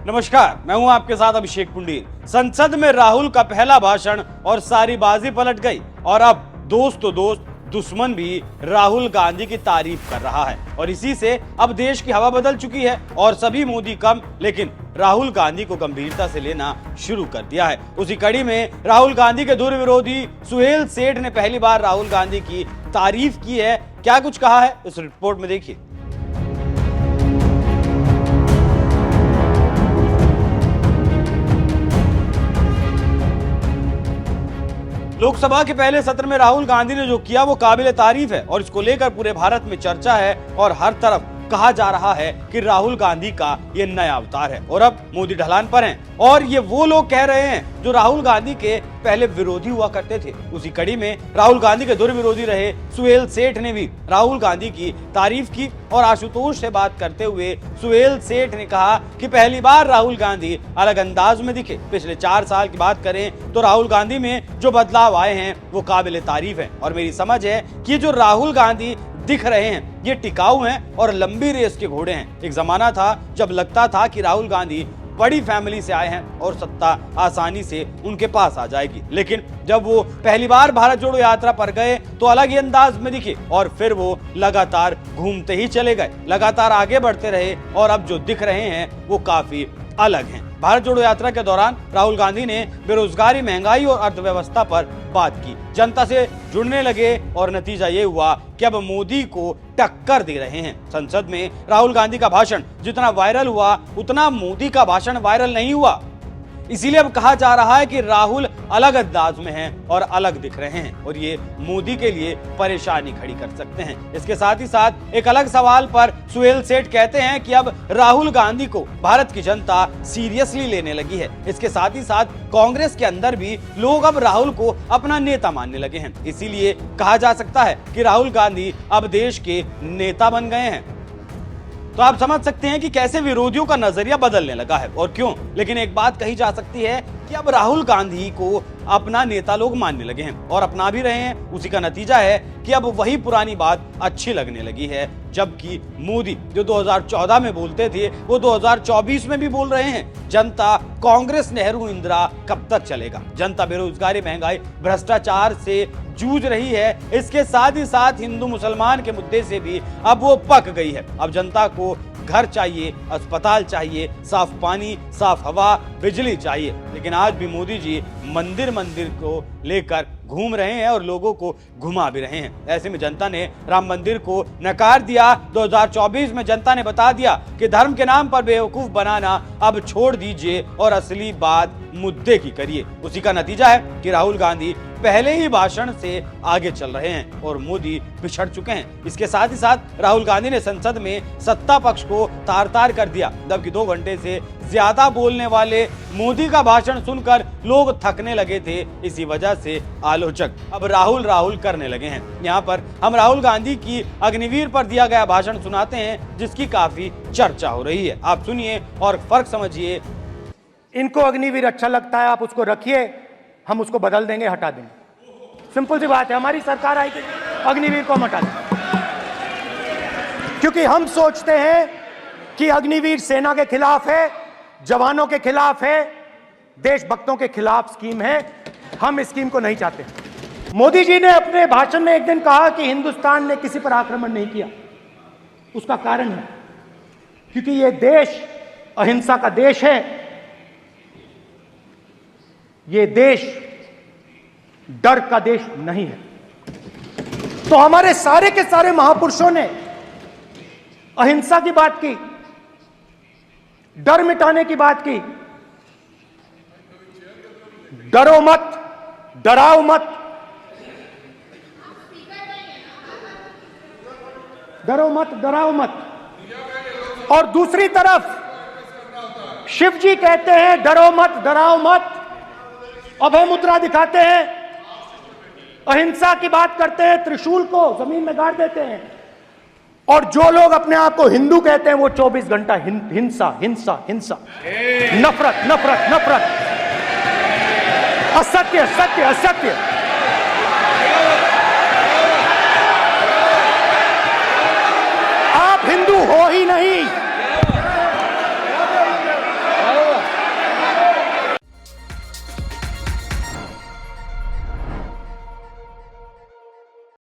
नमस्कार, मैं हूं आपके साथ अभिषेक पुंडीर। संसद में राहुल का पहला भाषण और सारी बाजी पलट गई और अब दोस्त तो दोस्त, दुश्मन भी राहुल गांधी की तारीफ कर रहा है और इसी से अब देश की हवा बदल चुकी है और सभी मोदी कम लेकिन राहुल गांधी को गंभीरता से लेना शुरू कर दिया है। उसी कड़ी में राहुल गांधी के दूर विरोधी सुहेल सेठ ने पहली बार राहुल गांधी की तारीफ की है। क्या कुछ कहा है इस रिपोर्ट में देखिए। लोकसभा के पहले सत्र में राहुल गांधी ने जो किया वो काबिले तारीफ है और इसको लेकर पूरे भारत में चर्चा है और हर तरफ कहा जा रहा है कि राहुल गांधी का ये नया अवतार है और अब मोदी ढलान पर हैं और ये वो लोग कह रहे हैं जो राहुल गांधी के पहले विरोधी हुआ करते थे। उसी कड़ी में राहुल गांधी के दूर विरोधी रहे सुहेल सेठ ने भी राहुल गांधी की तारीफ की और आशुतोष से बात करते हुए सुहेल सेठ ने कहा कि पहली बार राहुल गांधी अलग अंदाज में दिखे। पिछले 4 साल की बात करें तो राहुल गांधी में जो बदलाव आए हैं वो काबिले तारीफ है और मेरी समझ है कि जो राहुल गांधी दिख रहे हैं ये टिकाऊ हैं और लंबी रेस के घोड़े हैं। एक जमाना था जब लगता था कि राहुल गांधी बड़ी फैमिली से आए हैं और सत्ता आसानी से उनके पास आ जाएगी, लेकिन जब वो पहली बार भारत जोड़ो यात्रा पर गए तो अलग ही अंदाज में दिखे और फिर वो लगातार घूमते ही चले गए, लगातार आगे बढ़ते रहे और अब जो दिख रहे हैं वो काफी अलग हैं। भारत जोड़ो यात्रा के दौरान राहुल गांधी ने बेरोजगारी, महंगाई और अर्थव्यवस्था पर बात की, जनता से जुड़ने लगे और नतीजा ये हुआ कि अब मोदी को टक्कर दे रहे हैं। संसद में राहुल गांधी का भाषण जितना वायरल हुआ उतना मोदी का भाषण वायरल नहीं हुआ। इसीलिए अब कहा जा रहा है कि राहुल अलग अंदाज में हैं और अलग दिख रहे हैं और ये मोदी के लिए परेशानी खड़ी कर सकते हैं। इसके साथ ही साथ एक अलग सवाल पर सुहेल सेठ कहते हैं कि अब राहुल गांधी को भारत की जनता सीरियसली लेने लगी है। इसके साथ ही साथ कांग्रेस के अंदर भी लोग अब राहुल को अपना नेता मानने लगे हैं। इसीलिए कहा जा सकता है कि राहुल गांधी अब देश के नेता बन गए हैं। तो आप समझ सकते हैं कि कैसे विरोधियों का नजरिया बदलने लगा है और क्यों। लेकिन एक बात कही जा सकती है कि अब राहुल गांधी को अपना नेता लोग मानने लगे हैं और अपना भी रहे हैं। उसी का नतीजा है कि अब वही पुरानी बात अच्छी लगने लगी है, जबकि मोदी जो 2014 में बोलते थे वो 2024 में भी बोल रहे हैं। जनता कांग्रेस, नेहरू, इंदिरा कब तक चलेगा। जनता बेरोजगारी, महंगाई, भ्रष्टाचार से जूझ रही है। इसके साथ ही साथ हिंदू मुसलमान के मुद्दे से भी अब वो पक गई है। अब जनता को घर चाहिए, अस्पताल चाहिए, साफ पानी, साफ हवा, बिजली चाहिए। लेकिन आज भी मोदी जी मंदिर को लेकर घूम रहे हैं और लोगों को घुमा भी रहे हैं। ऐसे में जनता ने राम मंदिर को नकार दिया। 2024 में जनता ने बता दिया कि धर्म के नाम पर बेवकूफ बनाना अब छोड़ दीजिए और असली बात मुद्दे की करिए। उसी का नतीजा है कि राहुल गांधी पहले ही भाषण से आगे चल रहे हैं और मोदी पिछड़ चुके हैं। इसके साथ ही साथ राहुल गांधी ने संसद में सत्ता पक्ष को तार-तार कर दिया, जबकि 2 घंटे से ज्यादा बोलने वाले मोदी का भाषण सुनकर लोग थकने लगे थे। इसी वजह से आलोचक अब राहुल करने लगे हैं। यहाँ पर हम राहुल गांधी की अग्निवीर पर दिया गया भाषण सुनाते हैं जिसकी काफी चर्चा हो रही है। आप सुनिए और फर्क समझिए। इनको अग्निवीर अच्छा लगता है, आप उसको रखिए, हम उसको बदल देंगे, हटा देंगे। सिंपल सी बात है, हमारी सरकार आएगी, अग्निवीर को हम हटा देंगे। क्योंकि हम सोचते हैं कि अग्निवीर सेना के खिलाफ है, जवानों के खिलाफ है, देशभक्तों के खिलाफ स्कीम है। हम इस स्कीम को नहीं चाहते। मोदी जी ने अपने भाषण में एक दिन कहा कि हिंदुस्तान ने किसी पर आक्रमण नहीं किया। उसका कारण है क्योंकि यह देश अहिंसा का देश है। ये देश डर का देश नहीं है। तो हमारे सारे के सारे महापुरुषों ने अहिंसा की बात की, डर मिटाने की बात की। डरो मत, डराओ मत, डरो मत, डराओ मत। और दूसरी तरफ शिव जी कहते हैं डरो मत, डराओ मत, अभय मुद्रा दिखाते हैं, अहिंसा की बात करते हैं, त्रिशूल को जमीन में गाड़ देते हैं। और जो लोग अपने आप को हिंदू कहते हैं वो 24 घंटा हिंसा हिंसा हिंसा, नफरत नफरत नफरत, असत्य सत्य असत्य।